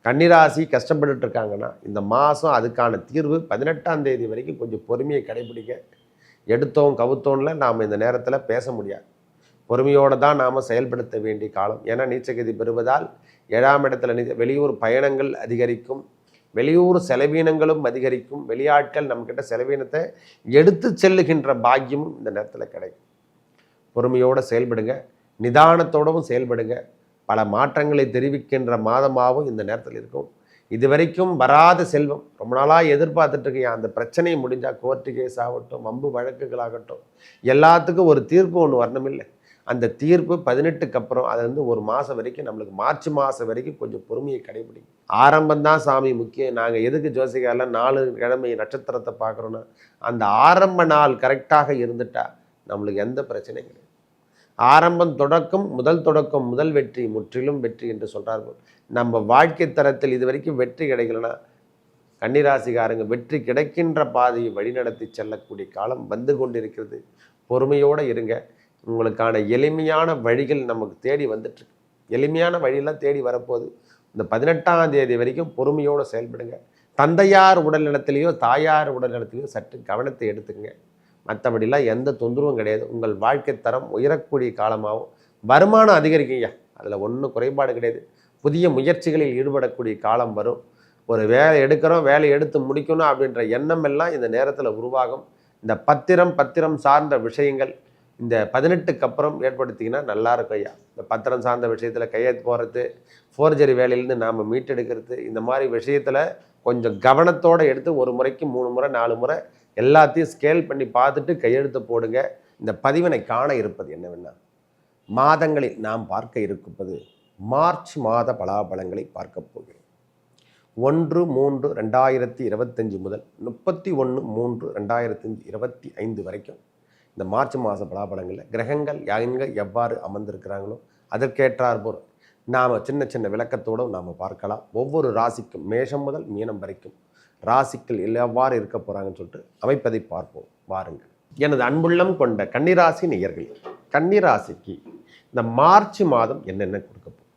கன்னிராசி கஷ்டப்பட்டுட்டு இருக்காங்கன்னா இந்த மாதம் அதுக்கான தீர்வு 18ஆம் தேதி வரைக்கும் கொஞ்சம் பொறுமையை கடைபிடிக்க. எடுத்தோம் கவுத்தோன்ல நாம் இந்த நேரத்தில் பேச முடியாது. பொறுமையோடு தான் நாம் செயல்படுத்த வேண்டிய காலம். ஏன்னா நீச்சகதி பெறுவதால் 7ஆம் இடத்துல வெளியூர் பயணங்கள் அதிகரிக்கும், வெளியூர் செலவீனங்களும் அதிகரிக்கும். வெளியாட்கள் நம்மக்கிட்ட செலவீனத்தை எடுத்து செல்லுகின்ற பாக்கியமும் இந்த நேரத்தில் கிடைக்கும். பொறுமையோடு செயல்படுங்க, நிதானத்தோடவும் செயல்படுங்க. பல மாற்றங்களை தெரிவிக்கின்ற மாதமாகவும் இந்த நேரத்தில் இருக்கும். இதுவரைக்கும் வராத செல்வம், ரொம்ப நாளாக எதிர்பார்த்துட்டு இருக்கையா அந்த பிரச்சனையை முடிஞ்சால் கோர்ட்டு கேஸ் ஆகட்டும், வம்பு வழக்குகளாகட்டும், எல்லாத்துக்கும் ஒரு தீர்ப்பு ஒன்று வரணுமில்லை. அந்த தீர்ப்பு 18க்கு அப்புறம் அது வந்து ஒரு மாதம் வரைக்கும், நம்மளுக்கு மார்ச் மாதம் வரைக்கும் கொஞ்சம் பொறுமையை கடைபிடிக்கும். ஆரம்பம்தான் சாமி முக்கியம். நாங்கள் எதுக்கு ஜோசிகாரில் 4 கிழமை நட்சத்திரத்தை பார்க்குறோன்னா, அந்த ஆரம்ப நாள் கரெக்டாக இருந்துட்டா நம்மளுக்கு எந்த பிரச்சனையும் கிடையாது. ஆரம்பம் தொடக்கம், முதல் வெற்றி முற்றிலும் வெற்றி என்று சொல்கிறார்கள். நம்ம வாழ்க்கை தரத்தில் இது வரைக்கும் வெற்றி கிடைக்கலன்னா கன்னிராசிக்காரங்க வெற்றி கிடைக்கின்ற பாதையை வழிநடத்தி செல்லக்கூடிய காலம் வந்து கொண்டிருக்கிறது. பொறுமையோடு இருங்க. உங்களுக்கான எளிமையான வழிகள் நமக்கு தேடி வந்துட்டுருக்கு. எளிமையான வழியெல்லாம் தேடி வரப்போகுது. இந்த 18ஆம் தேதி வரைக்கும் பொறுமையோடு செயல்படுங்க. தந்தையார் உடல்நலத்திலேயோ தாயார் உடல்நலத்திலேயோ சற்று கவனத்தை எடுத்துக்கங்க. மற்றபடிலாம் எந்த தொந்தரவும் கிடையாது. உங்கள் வாழ்க்கை தரம் உயரக்கூடிய காலமாகவும் வருமானம் அதிகரிக்குங்க. அதில் ஒன்றும் குறைபாடு கிடையாது. புதிய முயற்சிகளில் ஈடுபடக்கூடிய காலம் வரும். ஒரு வேலை எடுக்கிறோம், வேலை எடுத்து முடிக்கணும் அப்படின்ற எண்ணம் எல்லாம் இந்த நேரத்தில் உருவாகும். இந்த பத்திரம் சார்ந்த விஷயங்கள் இந்த 18க்கு அப்புறம் ஏற்படுத்திங்கன்னா நல்லா இருக்கும் ஐயா. இந்த பத்திரம் சார்ந்த விஷயத்தில் கையெழுத்து போகிறது, ஃபோர்ஜரி வேலையிலேருந்து நாம் மீட்டெடுக்கிறது, இந்த மாதிரி விஷயத்தில் கொஞ்சம் கவனத்தோடு எடுத்து ஒரு முறைக்கு 3 முறை 4 முறை எல்லாத்தையும் ஸ்கேல் பண்ணி பார்த்துட்டு கையெழுத்து போடுங்க. இந்த பதிவினை காண இருப்பது என்னவென்னா, மாதங்களில் நாம் பார்க்க இருப்பது மார்ச் மாத பலாபலங்களை பார்க்க போகிறோம். 1/3/2025 முதல் 31/3/2025 வரைக்கும் இந்த மார்ச் மாத பலாபலங்களில் கிரகங்கள் எங்கே எவ்வாறு அமர்ந்திருக்கிறாங்களோ அதற்கேற்றாற்போல் நாம் சின்ன சின்ன விளக்கத்தோடு நாம் பார்க்கலாம். ஒவ்வொரு ராசிக்கும் மேஷம் முதல் மீனம் வரைக்கும் ராசிகள் எவ்வாறு இருக்க போகிறாங்கன்னு சொல்லிட்டு அமைப்பதை பார்ப்போம் வாருங்கள். எனது அன்புள்ளம் கொண்ட கன்னிராசி நேயர்கள், கன்னிராசிக்கு இந்த மார்ச் மாதம் என்னென்ன கொடுக்க போகும்?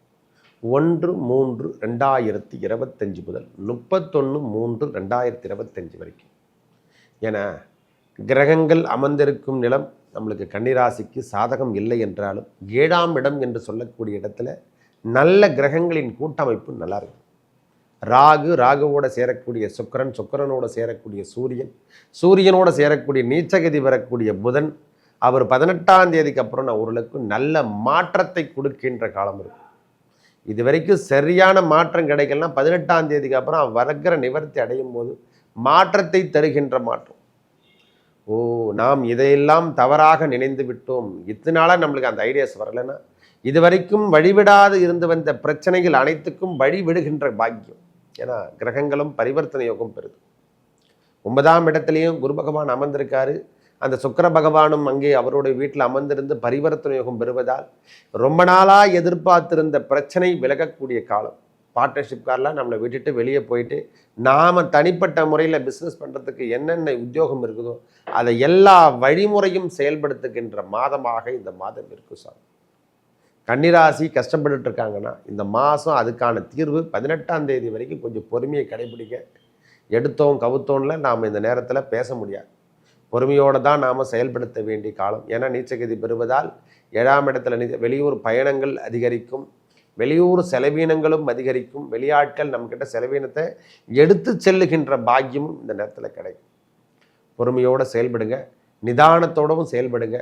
1/3/2025 முதல் 31/3/2025 வரைக்கும். ஏன்னா கிரகங்கள் அமர்ந்திருக்கும் நிலம் நம்மளுக்கு கன்னிராசிக்கு சாதகம் இல்லை என்றாலும் 7ஆம் இடம் என்று சொல்லக்கூடிய இடத்துல நல்ல கிரகங்களின் கூட்டமைப்பு நல்லா இருக்கும். ராகுவோட சேரக்கூடிய சுக்கிரனோட சேரக்கூடிய சூரியனோட சேரக்கூடிய நீச்சகதி வரக்கூடிய புதன், அவர் 18ஆம் தேதிக்கு அப்புறம் நான் ஓரளவுக்கு நல்ல மாற்றத்தை கொடுக்கின்ற காலம் இருக்கும். இது வரைக்கும் சரியான மாற்றம் கிடைக்கலன்னா 18ஆம் தேதிக்கு அப்புறம் வர்க்கிற நிவர்த்தி அடையும் போது மாற்றத்தை தருகின்ற மாற்றம். நாம் இதையெல்லாம் தவறாக நினைந்து விட்டோம், இத்தனால நம்மளுக்கு அந்த ஐடியாஸ் வரலைன்னா இதுவரைக்கும் வழிவிடாது இருந்து வந்த பிரச்சனைகள் அனைத்துக்கும் வழிவிடுகின்ற பாக்கியம். ஏன்னா கிரகங்களும் பரிவர்த்தனை யோகம் பெறுது. 9ஆம் இடத்துலையும் குரு பகவான் அமர்ந்திருக்காரு. அந்த சுக்கிர பகவானும் அங்கே அவருடைய வீட்டில் அமர்ந்திருந்து பரிவர்த்தனை யோகம் பெறுவதால் ரொம்ப நாளாக எதிர்பார்த்திருந்த பிரச்சனை விலகக்கூடிய காலம். பார்ட்னர்ஷிப்காரெலாம் நம்மளை விட்டுட்டு வெளியே போயிட்டு நாம் தனிப்பட்ட முறையில் பிஸ்னஸ் பண்ணுறதுக்கு என்னென்ன உத்தியோகம் இருக்குதோ அதை எல்லா வழிமுறையும் செயல்படுத்துகின்ற மாதமாக இந்த மாதம் இருக்கும் சார். கன்னிராசி கஷ்டப்பட்டுட்டு இருக்காங்கன்னா இந்த மாதம் அதுக்கான தீர்வு 18ஆம் தேதி வரைக்கும் கொஞ்சம் பொறுமையை கடைபிடிக்க. எடுத்தோம் கவுத்தோன்ல நாம் இந்த நேரத்தில் பேச முடியாது. பொறுமையோடு தான் நாம் செயல்படுத்த வேண்டிய காலம். ஏன்னா நீச்சகதி பெறுவதால் 7ஆம் இடத்துல வெளியூர் பயணங்கள் அதிகரிக்கும், வெளியூர் செலவீனங்களும் அதிகரிக்கும். வெளியாட்கள் நம்மக்கிட்ட செலவீனத்தை எடுத்து செல்லுகின்ற பாக்கியமும் இந்த நேரத்தில் கிடைக்கும். பொறுமையோடு செயல்படுங்க, நிதானத்தோடவும் செயல்படுங்க.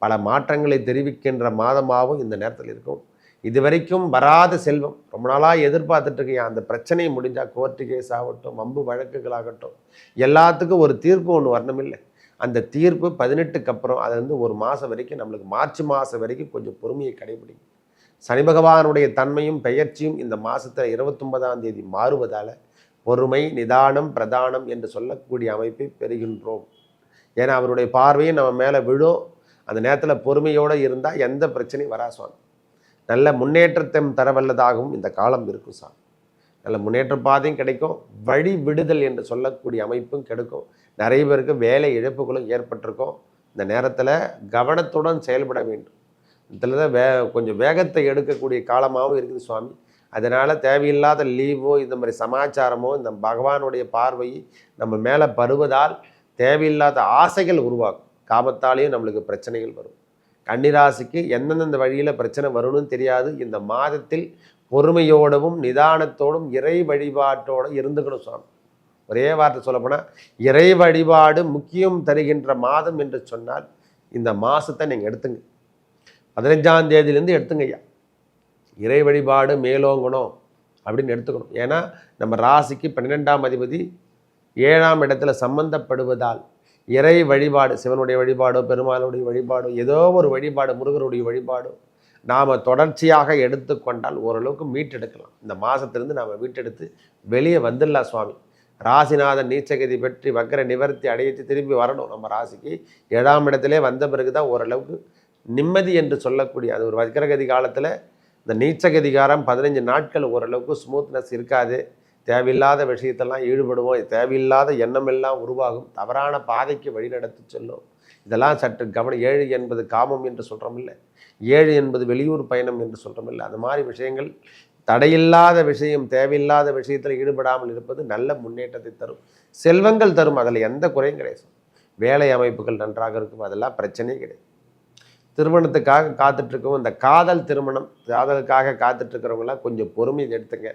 பல மாற்றங்களை தெரிவிக்கின்ற மாதமாகவும் இந்த நேரத்தில் இருக்கும். இதுவரைக்கும் வராத செல்வம், ரொம்ப நாளாக எதிர்பார்த்துட்டு இருக்கையா அந்த பிரச்சனையை முடிஞ்சால் கோர்ட்டு கேஸ் ஆகட்டும், வம்பு வழக்குகளாகட்டும், எல்லாத்துக்கும் ஒரு தீர்ப்பு ஒன்று வரணுமில்லை. அந்த தீர்ப்பு 18க்கு அப்புறம் அது வந்து ஒரு மாதம் வரைக்கும், நம்மளுக்கு மார்ச் மாதம் வரைக்கும் கொஞ்சம் பொறுமையை கடைபிடிக்கும். சனி பகவானுடைய தன்மையும் பெயர்ச்சியும் இந்த மாதத்தில் 29ஆம் தேதி மாறுவதால் பொறுமை, நிதானம், பிரதானம் என்று சொல்லக்கூடிய அமைப்பை பெறுகின்றோம். ஏன்னா அவருடைய பார்வையும் நம்ம மேலே விழும். அந்த நேரத்தில் பொறுமையோடு இருந்தால் எந்த பிரச்சனையும் வரா சுவாமி. நல்ல முன்னேற்றத்தை தரவல்லதாகவும் இந்த காலம் இருக்கும் சாமி. நல்ல முன்னேற்ற பாதையும் கிடைக்கும், வழி விடுதல் என்று சொல்லக்கூடிய அமைப்பும் கிடைக்கும். நிறைய பேருக்கு வேலை இழப்புகளும் ஏற்பட்டிருக்கும். இந்த நேரத்தில் கவனத்துடன் செயல்பட வேண்டும். இதில் தான் கொஞ்சம் வேகத்தை எடுக்கக்கூடிய காலமாகவும் இருக்குது சுவாமி. அதனால் தேவையில்லாத லீவோ இந்த மாதிரி சமாச்சாரமோ இந்த பகவானுடைய பார்வை நம்ம மேலே பருவதால் தேவையில்லாத ஆசைகள் உருவாகும். காமத்தாலேயும் நம்மளுக்கு பிரச்சனைகள் வரும். கன்னிராசிக்கு எந்தெந்த வழியில் பிரச்சனை வரும்னு தெரியாது. இந்த மாதத்தில் பொறுமையோடவும் நிதானத்தோடும் இறை வழிபாட்டோடு இருந்துக்கணும் சுவாமி. ஒரே வார்த்தை சொல்லப்போனால் இறை வழிபாடு முக்கியம் தருகின்ற மாதம் என்று சொன்னால் இந்த மாதத்தை நீங்கள் எடுத்துங்க. 15ஆம் தேதியிலேருந்து எடுத்துங்க ஐயா. இறை வழிபாடு மேலோங்கணும் அப்படின்னு எடுத்துக்கணும். ஏன்னா நம்ம ராசிக்கு 12ஆம் அதிபதி 7ஆம் இடத்துல சம்பந்தப்படுவதால் இறை வழிபாடு, சிவனுடைய வழிபாடோ பெருமாளுடைய வழிபாடோ ஏதோ ஒரு வழிபாடு, முருகருடைய வழிபாடோ நாம் தொடர்ச்சியாக எடுத்துக்கொண்டால் ஓரளவுக்கு மீட்டெடுக்கலாம். இந்த மாதத்திலிருந்து நாம் மீட்டெடுத்து வெளியே வந்துடலாம் சுவாமி. ராசிநாதன் நீச்சகதி பெற்று வக்கர நிவர்த்தி அடையிட்டு திரும்பி வரணும். நம்ம ராசிக்கு 7ஆம் இடத்திலே வந்த பிறகு தான் ஓரளவுக்கு நிம்மதி என்று சொல்லக்கூடிய அது ஒரு வக்கரகதி காலத்தில் இந்த நீச்சகதிகாரம் 15 நாட்கள் ஓரளவுக்கு ஸ்மூத்னஸ் இருக்காது. தேவையில்லாத விஷயத்தெல்லாம் ஈடுபடுவோம். தேவையில்லாத எண்ணமெல்லாம் உருவாகும். தவறான பாதைக்கு வழிநடத்தி செல்லும். இதெல்லாம் சற்று கவனம். 7 என்பது காமம் என்று சொல்கிறோம் இல்லை, 7 என்பது வெளியூர் பயணம் என்று சொல்கிறோம் இல்லை. அந்த மாதிரி விஷயங்கள் தடையில்லாத விஷயம், தேவையில்லாத விஷயத்தில் ஈடுபடாமல் இருப்பது நல்ல முன்னேற்றத்தை தரும், செல்வங்கள் தரும். அதில் எந்த குறையும் கிடையாது. வேலை அமைப்புகள் நன்றாக இருக்கும், அதெல்லாம் பிரச்சனையே கிடையாது. திருமணத்துக்காக காத்துட்ருக்கோம். இந்த காதல் திருமணம், காதலுக்காக காத்துட்ருக்கிறவங்களாம் கொஞ்சம் பொறுமை எடுத்துங்க.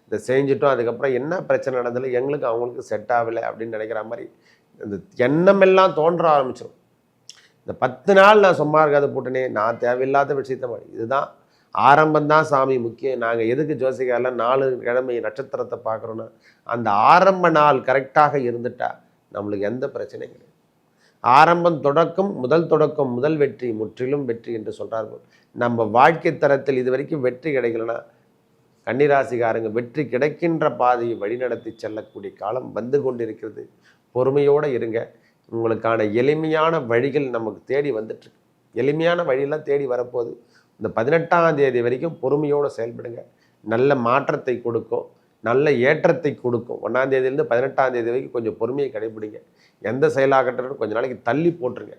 இதை செஞ்சுட்டோம், அதுக்கப்புறம் என்ன பிரச்சனை நடந்தாலும் எங்களுக்கு அவங்களுக்கு செட் ஆகலை அப்படின்னு நினைக்கிற மாதிரி இந்த எண்ணமெல்லாம் தோன்ற ஆரம்பிச்சிடும். இந்த 10 நாள் நான் சும்மா இருக்காது போட்டனே, நான் தேவையில்லாத விஷயத்த மாதிரி இதுதான் ஆரம்பம்தான் சாமி முக்கியம். நாங்கள் எதுக்கு ஜோசிகாரில் 4 கிழமை நட்சத்திரத்தை பார்க்குறோன்னா அந்த ஆரம்ப நாள் கரெக்டாக இருந்துட்டா நம்மளுக்கு எந்த பிரச்சனையும் கிடையாது. ஆரம்பம் தொடக்கம், முதல் வெற்றி முற்றிலும் வெற்றி என்று சொல்கிறார்கள். நம்ம வாழ்க்கை தரத்தில் இது வரைக்கும் வெற்றி கிடைக்கலன்னா கன்னிராசிகாரங்க வெற்றி கிடைக்கின்ற பாதையை வழிநடத்தி செல்லக்கூடிய காலம் வந்து கொண்டிருக்கிறது. பொறுமையோடு இருங்க. உங்களுக்கான எளிமையான வழிகள் நமக்கு தேடி வந்துட்டுருக்கு. எளிமையான வழியெல்லாம் தேடி வரப்போது. இந்த 18ஆம் தேதி வரைக்கும் பொறுமையோடு செயல்படுங்க. நல்ல மாற்றத்தை கொடுக்கும், நல்ல ஏற்றத்தை கொடுக்கும். 1ஆம் தேதியிலேருந்து 18ஆம் தேதி வரைக்கும் கொஞ்சம் பொறுமையை கடைபிடிங்க. எந்த செயலாகட்டும் கொஞ்சம் நாளைக்கு தள்ளி போட்டுருங்க.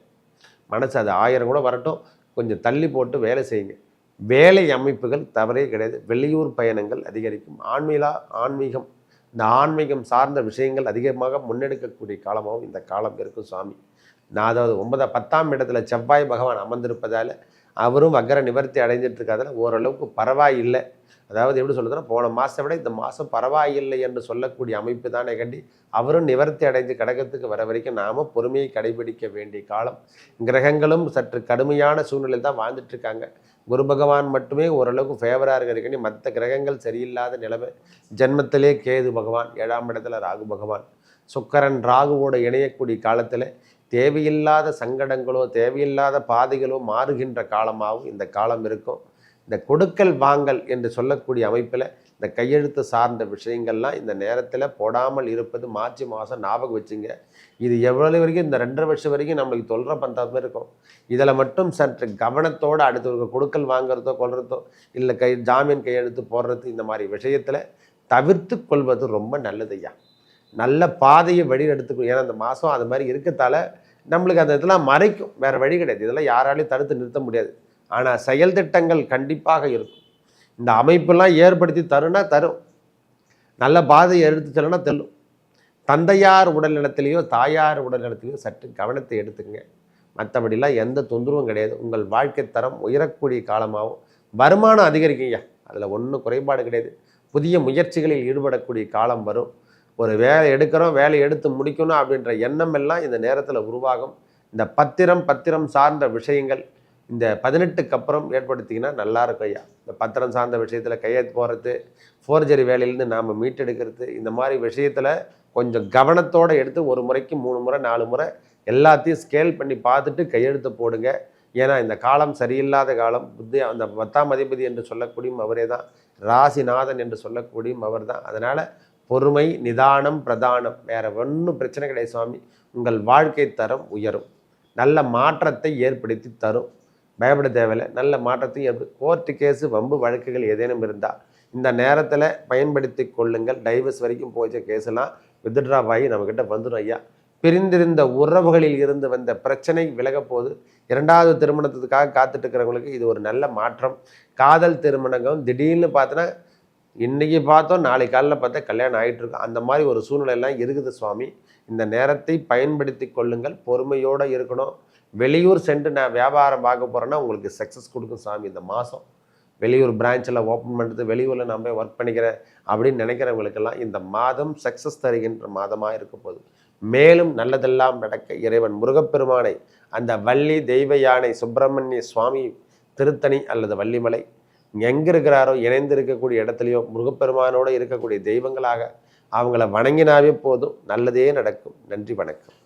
மனசு அது 1000 கூட வரட்டும், கொஞ்சம் தள்ளி போட்டு வேலை செய்யுங்க. வேலை அமைப்புகள் தவறே கிடையாது. வெளியூர் பயணங்கள் அதிகரிக்கும். ஆன்மீகம் இந்த ஆன்மீகம் சார்ந்த விஷயங்கள் அதிகமாக முன்னெடுக்கக்கூடிய காலமாகவும் இந்த காலம் இருக்கும் சுவாமி. நான் அதாவது 10ஆம் இடத்துல செவ்வாய் பகவான் அமர்ந்திருப்பதால் அவரும் வக்கர நிவர்த்தி அடைஞ்சிட்டு இருக்காதால ஓரளவுக்கு பரவாயில்லை. அதாவது எப்படி சொல்லுதுன்னா போன மாதத்தை விட இந்த மாதம் பரவாயில்லை என்று சொல்லக்கூடிய அமைப்பு தானே கண்டி அவரும் நிவர்த்தி அடைஞ்சு கடகத்துக்கு வர வரைக்கும் நாம் பொறுமையை கடைபிடிக்க வேண்டிய காலம். கிரகங்களும் சற்று கடுமையான சூழ்நிலையில் தான் வாழ்ந்துட்டுருக்காங்க. குரு பகவான் மட்டுமே ஓரளவுக்கு ஃபேவராக இருக்கிறதுக்காண்டி மற்ற கிரகங்கள் சரியில்லாத நிலைமை. ஜென்மத்திலே கேது பகவான், 7ஆம் இடத்துல ராகு பகவான், சுக்கரன் ராகுவோடு இணையக்கூடிய காலத்தில் தேவையில்லாத சங்கடங்களோ தேவையில்லாத பாதைகளோ மாறுகின்ற காலமாகவும் இந்த காலம் இருக்கும். இந்த கொடுக்கல் வாங்கல் என்று சொல்லக்கூடிய அமைப்பில் இந்த கையெழுத்து சார்ந்த விஷயங்கள்லாம் இந்த நேரத்தில் போடாமல் இருப்பது மார்ச் மாதம் ஞாபகம் வச்சுங்க. இது எவ்வளவு வரைக்கும் இந்த 2.5 வருஷம் வரைக்கும் நம்மளுக்கு தொல்லை பண்ணுற மாதிரி இருக்கும். இதில் மட்டும் சற்று கவனத்தோடு அடுத்தவங்க கொடுக்கல் வாங்குறதோ கொள்றதோ இல்லை ஜாமீன் கையெழுத்து போடுறது இந்த மாதிரி விஷயத்தில் தவிர்த்து கொள்வது ரொம்ப நல்லதையா. நல்ல பாதையை வழி எடுத்துக்கணும். ஏன்னா அந்த மாதம் அது மாதிரி இருக்கத்தால் நம்மளுக்கு அந்த இதெல்லாம் மறைக்கும். வேறு வழி கிடையாது. இதெல்லாம் யாராலையும் தடுத்து நிறுத்த முடியாது. ஆனால் செயல் திட்டங்கள் கண்டிப்பாக இருக்கும். இந்த அமைப்பெல்லாம் ஏற்படுத்தி தரும்னா தரும். நல்ல பாதையை எடுத்து செல்லுன்னா தெல்லும். தந்தையார் உடல்நலத்திலேயோ தாயார் உடல்நலத்திலேயோ சற்று கவனத்தை எடுத்துக்கங்க. மற்றபடிலாம் எந்த தொந்தரவும் கிடையாது. உங்கள் வாழ்க்கை தரம் உயரக்கூடிய காலமாகவும் வருமானம் அதிகரிக்குங்க. அதில் ஒன்றும் குறைபாடு கிடையாது. புதிய முயற்சிகளில் ஈடுபடக்கூடிய காலம் வரும். ஒரு வேலை எடுக்கிறோம், வேலை எடுத்து முடிக்கணும் அப்படின்ற எண்ணம் எல்லாம் இந்த நேரத்தில் உருவாகும். இந்த பத்திரம் சார்ந்த விஷயங்கள் இந்த 18க்கு அப்புறம் ஏற்படுத்திங்கன்னா நல்லா இருக்கும் ஐயா. இந்த பத்திரம் சார்ந்த விஷயத்தில் கையெழுத்து போடுறது, ஃபோர்ஜரி வேலையிலேருந்து நாம் மீட்டெடுக்கிறது, இந்த மாதிரி விஷயத்தில் கொஞ்சம் கவனத்தோடு எடுத்து 1 முறைக்கு 3 முறை 4 முறை எல்லாத்தையும் ஸ்கேல் பண்ணி பார்த்துட்டு கையெழுத்து போடுங்க. ஏன்னா இந்த காலம் சரியில்லாத காலம். அந்த 10ஆம் அதிபதி என்று சொல்லக்கூடியும் அவரே தான், ராசிநாதன் என்று சொல்லக்கூடியும் அவர் தான். அதனால் பொறுமை, நிதானம் பிரதானம். வேறு ஒன்றும் பிரச்சனை கிடையாது சுவாமி. உங்கள் வாழ்க்கை தரம் உயரும். நல்ல மாற்றத்தை ஏற்படுத்தி தரும். பயப்பட தேவையில்லை. நல்ல மாற்றத்தையும் கோர்ட்டு கேஸு வம்பு வழக்குகள் ஏதேனும் இருந்தால் இந்த நேரத்தில் பயன்படுத்தி கொள்ளுங்கள். டைவர்ஸ் வரைக்கும் போச்ச கேஸெல்லாம் வித்ட்ராப் ஆகி நம்மக்கிட்ட வந்துடும் ஐயா. பிரிந்திருந்த உறவுகளில் இருந்து வந்த பிரச்சனை விலகப்போது. 2வது திருமணத்துக்காக காத்துட்டு இருக்கிறவங்களுக்கு இது ஒரு நல்ல மாற்றம். காதல் திருமணங்கள் திடீர்னு பார்த்தோன்னா இன்றைக்கி பார்த்தோம், நாளை காலையில் பார்த்தா கல்யாணம் ஆகிட்டு இருக்கும். அந்த மாதிரி ஒரு சூழ்நிலையெல்லாம் இருக்குது சுவாமி. இந்த நேரத்தை பயன்படுத்தி கொள்ளுங்கள். பொறுமையோடு இருக்கணும். வெளியூர் சென்று நான் வியாபாரம் பார்க்க போகிறேன்னா உங்களுக்கு சக்ஸஸ் கொடுக்கும் சாமி இந்த மாதம். வெளியூர் பிரான்ச்சில் ஓப்பன் பண்ணுறது, வெளியூரில் நான் போய் ஒர்க் பண்ணிக்கிறேன் அப்படின்னு நினைக்கிறவங்களுக்கெல்லாம் இந்த மாதம் சக்ஸஸ் தருகின்ற மாதமாக இருக்க போகுது. மேலும் நல்லதெல்லாம் நடக்க இறைவன் முருகப்பெருமானை, அந்த வள்ளி தெய்வ யானை சுப்பிரமணிய சுவாமி திருத்தணி அல்லது வள்ளிமலை எங்கே இருக்கிறாரோ இணைந்து இருக்கக்கூடிய இடத்துலையோ முருகப்பெருமானோடு இருக்கக்கூடிய தெய்வங்களாக அவங்கள வணங்கினாவே போதும், நல்லதே நடக்கும். நன்றி, வணக்கம்.